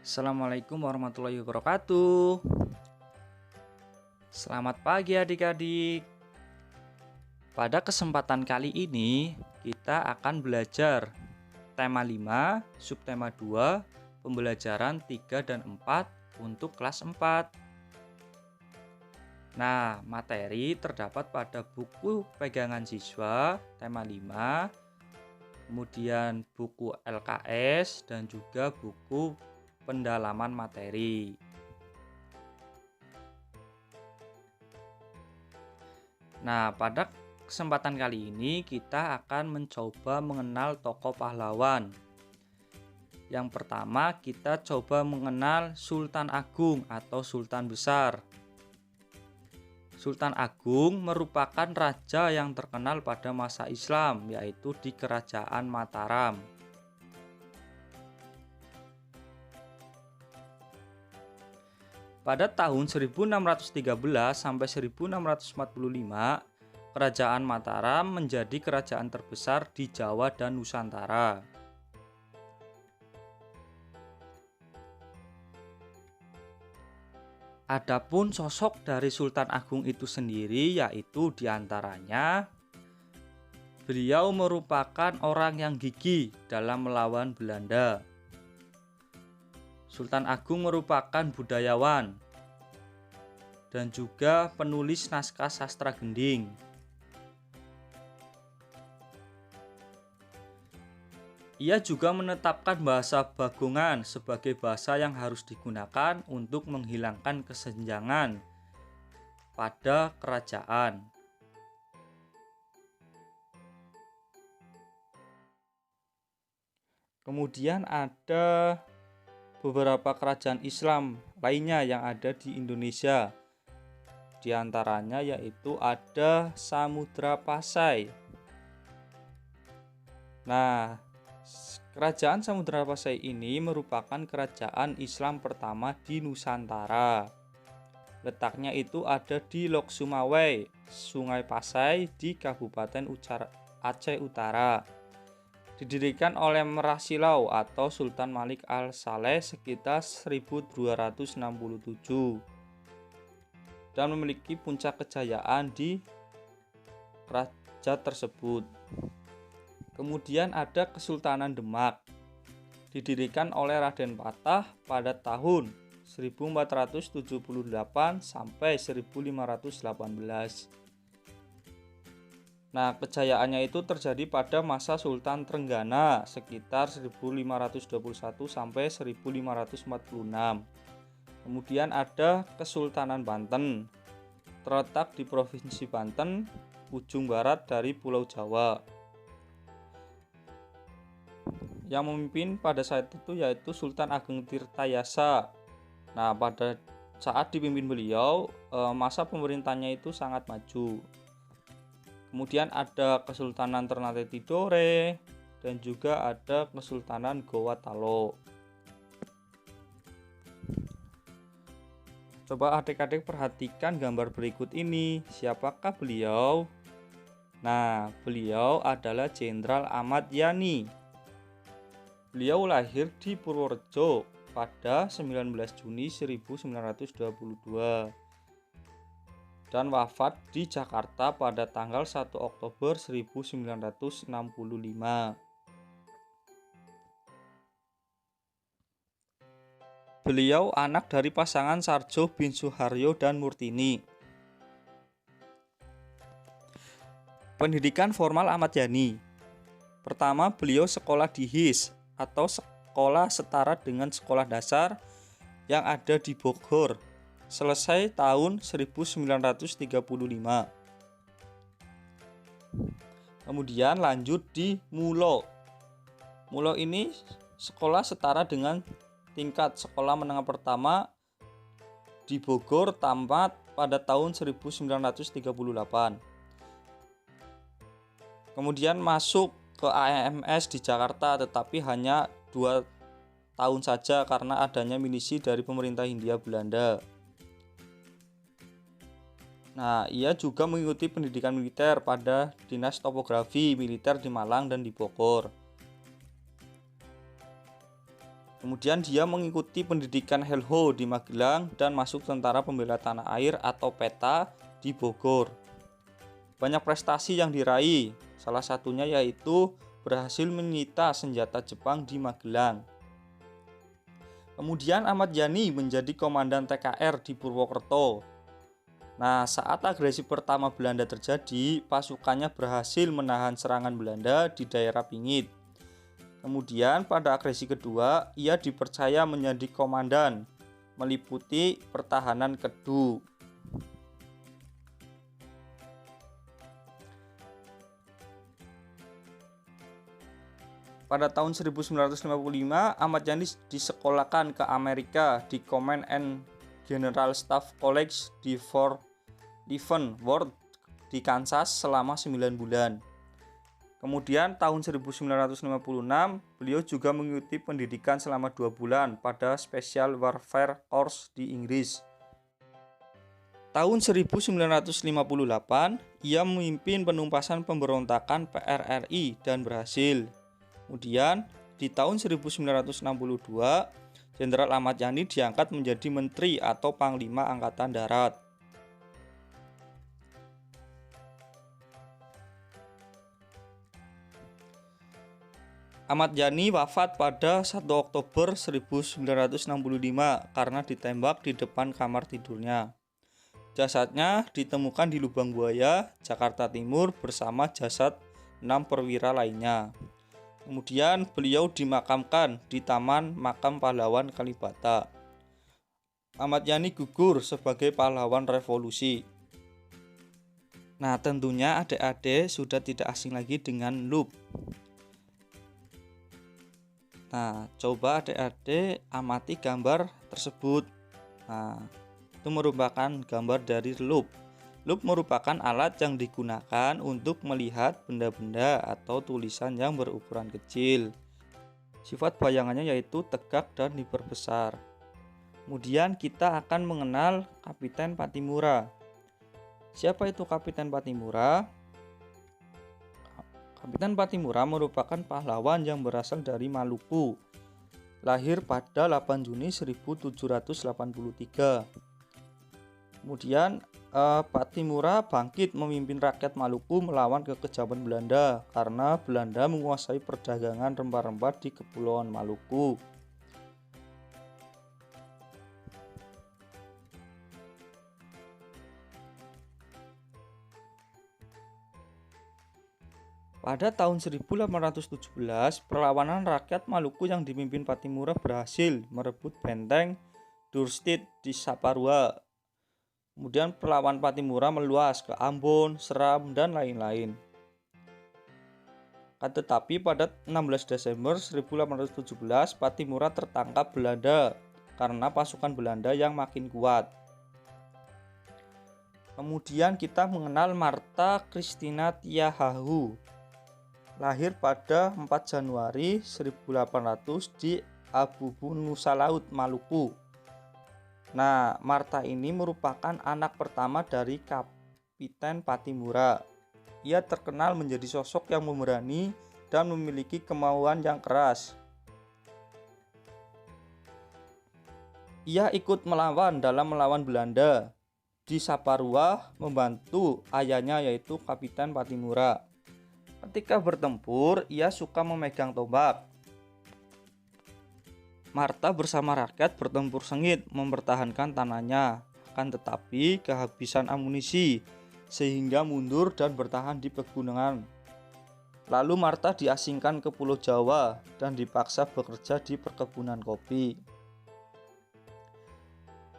Assalamualaikum warahmatullahi wabarakatuh. Selamat pagi adik-adik. Pada kesempatan kali ini kita akan belajar tema 5, subtema 2, pembelajaran 3 dan 4 untuk kelas 4. Nah, materi terdapat pada buku pegangan siswa tema 5, kemudian buku LKS dan juga buku pendalaman materi. Nah, pada kesempatan kali ini kita akan mencoba mengenal tokoh pahlawan. Yang pertama kita coba mengenal Sultan Agung atau Sultan Besar. Sultan Agung merupakan raja yang terkenal pada masa Islam, yaitu di Kerajaan Mataram. Pada tahun 1613 sampai 1645, Kerajaan Mataram menjadi kerajaan terbesar di Jawa dan Nusantara. Adapun sosok dari Sultan Agung itu sendiri, yaitu diantaranya beliau merupakan orang yang gigih dalam melawan Belanda. Sultan Agung merupakan budayawan dan juga penulis naskah sastra gending. Ia juga menetapkan bahasa Bagongan sebagai bahasa yang harus digunakan untuk menghilangkan kesenjangan pada kerajaan. Kemudian ada beberapa kerajaan Islam lainnya yang ada di Indonesia. Di antaranya yaitu ada Samudra Pasai. Nah, kerajaan Samudra Pasai ini merupakan kerajaan Islam pertama di Nusantara. Letaknya itu ada di Lok Sumawai, Sungai Pasai di Kabupaten Aceh Utara. Didirikan oleh Merah Silau atau Sultan Malik Al-Saleh sekitar 1267 dan memiliki puncak kejayaan di raja tersebut. Kemudian ada Kesultanan Demak, didirikan oleh Raden Patah pada tahun 1478 sampai 1518. Nah, kejayaannya itu terjadi pada masa Sultan Trenggana sekitar 1521 sampai 1546. Kemudian ada Kesultanan Banten, terletak di Provinsi Banten, ujung barat dari Pulau Jawa. Yang memimpin pada saat itu yaitu Sultan Ageng Tirtayasa. Nah, pada saat dipimpin beliau, masa pemerintahnya itu sangat maju. Kemudian ada Kesultanan Ternate Tidore dan juga ada Kesultanan Gowa Talo. Coba adik-adik perhatikan gambar berikut ini. Siapakah beliau? Nah, beliau adalah Jenderal Ahmad Yani. Beliau lahir di Purworejo pada 19 Juni 1922. Dan wafat di Jakarta pada tanggal 1 Oktober 1965. Beliau anak dari pasangan Sarjo bin Suharyo dan Murtini. Pendidikan formal Ahmad Yani. Pertama, beliau sekolah di HIS atau sekolah setara dengan sekolah dasar yang ada di Bogor. Selesai tahun 1935. Kemudian lanjut di Mulo. Mulo ini sekolah setara dengan tingkat sekolah menengah pertama di Bogor, tamat pada tahun 1938. Kemudian masuk ke AMS di Jakarta, tetapi hanya 2 tahun saja karena adanya milisi dari pemerintah Hindia Belanda. Nah, ia juga mengikuti pendidikan militer pada Dinas Topografi Militer di Malang dan di Bogor. Kemudian dia mengikuti pendidikan Helho di Magelang dan masuk Tentara Pembela Tanah Air atau PETA di Bogor. Banyak prestasi yang diraih, salah satunya yaitu berhasil menyita senjata Jepang di Magelang. Kemudian Ahmad Yani menjadi komandan TKR di Purwokerto. Nah, saat agresi pertama Belanda terjadi, pasukannya berhasil menahan serangan Belanda di daerah Pingit. Kemudian pada agresi kedua, ia dipercaya menjadi komandan, meliputi pertahanan Kedu. Pada tahun 1955, Ahmad Yani disekolahkan ke Amerika di Command and General Staff College di Fort Leavenworth di Kansas selama 9 bulan. Kemudian tahun 1956, beliau juga mengikuti pendidikan selama 2 bulan pada Special Warfare Corps di Inggris. Tahun 1958, ia memimpin penumpasan pemberontakan PRRI dan berhasil. Kemudian di tahun 1962, Jenderal Ahmad Yani diangkat menjadi Menteri atau Panglima Angkatan Darat. Ahmad Yani wafat pada 1 Oktober 1965 karena ditembak di depan kamar tidurnya. Jasadnya ditemukan di Lubang Buaya, Jakarta Timur bersama jasad 6 perwira lainnya. Kemudian beliau dimakamkan di Taman Makam Pahlawan Kalibata. Ahmad Yani gugur sebagai pahlawan revolusi. Nah, tentunya adik-adik sudah tidak asing lagi dengan loop. Nah, coba adik-adik amati gambar tersebut. Nah, itu merupakan gambar dari loop. Loop merupakan alat yang digunakan untuk melihat benda-benda atau tulisan yang berukuran kecil. Sifat bayangannya yaitu tegak dan diperbesar. Kemudian kita akan mengenal Kapiten Patimura. Siapa itu Kapiten Patimura? Kapiten Patimura merupakan pahlawan yang berasal dari Maluku. Lahir pada 8 Juni 1783. Kemudian Patimura bangkit memimpin rakyat Maluku melawan kekejaman Belanda karena Belanda menguasai perdagangan rempah-rempah di Kepulauan Maluku. Pada tahun 1817, perlawanan rakyat Maluku yang dipimpin Patimura berhasil merebut benteng Dorset di Saparua. Kemudian perlawanan Patimura meluas ke Ambon, Seram, dan lain-lain. Tetapi pada 16 Desember 1817, Patimura tertangkap Belanda karena pasukan Belanda yang makin kuat. Kemudian kita mengenal Martha Christina Tiahahu. Lahir pada 4 Januari 1800 di Abubu, Nusa Laut, Maluku. Nah, Martha ini merupakan anak pertama dari Kapiten Patimura. Ia terkenal menjadi sosok yang pemberani dan memiliki kemauan yang keras. Ia ikut melawan Belanda di Saparua, membantu ayahnya yaitu Kapiten Patimura. Ketika bertempur, ia suka memegang tombak. Martha bersama rakyat bertempur sengit mempertahankan tanahnya, akan tetapi kehabisan amunisi sehingga mundur dan bertahan di pegunungan. Lalu Martha diasingkan ke Pulau Jawa dan dipaksa bekerja di perkebunan kopi.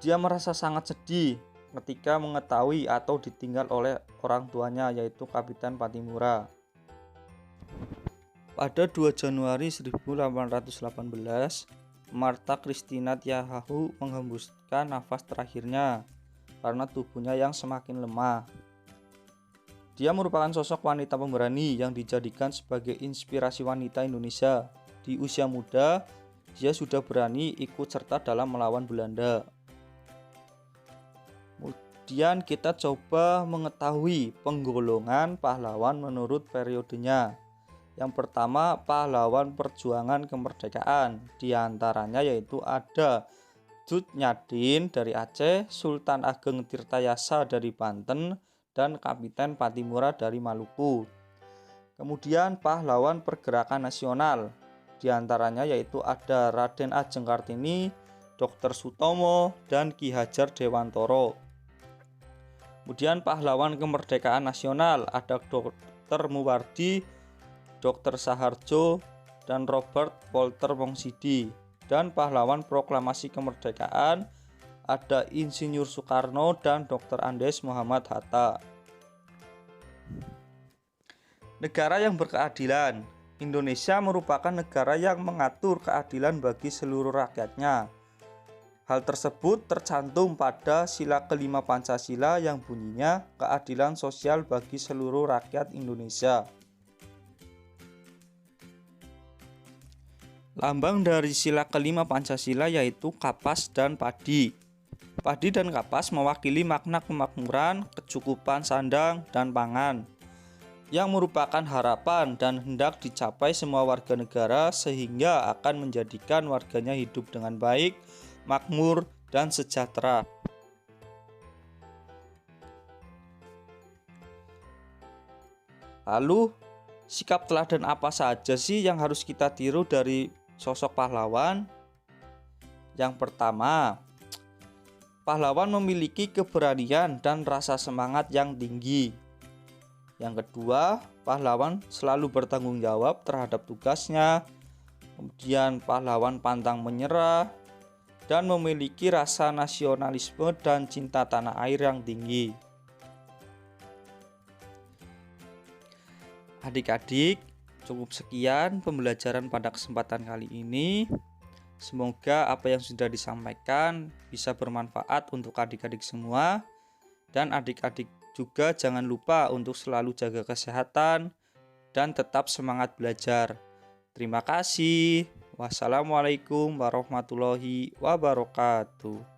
Dia merasa sangat sedih ketika mengetahui atau ditinggal oleh orang tuanya yaitu Kapiten Patimura. Pada 2 Januari 1818, Martha Christina Tiahahu menghembuskan nafas terakhirnya karena tubuhnya yang semakin lemah. Dia merupakan sosok wanita pemberani yang dijadikan sebagai inspirasi wanita Indonesia. Di usia muda, dia sudah berani ikut serta dalam melawan Belanda. Kemudian kita coba mengetahui penggolongan pahlawan menurut periodenya. Yang pertama, pahlawan perjuangan kemerdekaan. Di antaranya yaitu ada Dut Nyadin dari Aceh, Sultan Ageng Tirtayasa dari Banten, dan Kapiten Patimura dari Maluku. Kemudian pahlawan pergerakan nasional. Di antaranya yaitu ada Raden Ajeng Kartini, Dr. Sutomo, dan Ki Hajar Dewantoro. Kemudian pahlawan kemerdekaan nasional ada Dr. Muwardi, Dr. Saharjo, dan Robert Walter Wongsidi. Dan pahlawan proklamasi kemerdekaan ada Insinyur Soekarno dan Dr. Andes Muhammad Hatta. Negara yang berkeadilan. Indonesia merupakan negara yang mengatur keadilan bagi seluruh rakyatnya. Hal tersebut tercantum pada sila kelima Pancasila yang bunyinya keadilan sosial bagi seluruh rakyat Indonesia. Lambang dari sila kelima Pancasila yaitu kapas dan padi. Padi dan kapas mewakili makna kemakmuran, kecukupan sandang, dan pangan, yang merupakan harapan dan hendak dicapai semua warga negara sehingga akan menjadikan warganya hidup dengan baik, makmur, dan sejahtera. Lalu, sikap teladan apa saja sih yang harus kita tiru dari sosok pahlawan? Yang pertama, pahlawan memiliki keberanian dan rasa semangat yang tinggi. Yang kedua, pahlawan selalu bertanggung jawab terhadap tugasnya. Kemudian pahlawan pantang menyerah dan memiliki rasa nasionalisme dan cinta tanah air yang tinggi. Adik-adik, cukup sekian pembelajaran pada kesempatan kali ini. Semoga apa yang sudah disampaikan bisa bermanfaat untuk adik-adik semua. Dan adik-adik juga jangan lupa untuk selalu jaga kesehatan dan tetap semangat belajar. Terima kasih. Wassalamualaikum warahmatullahi wabarakatuh.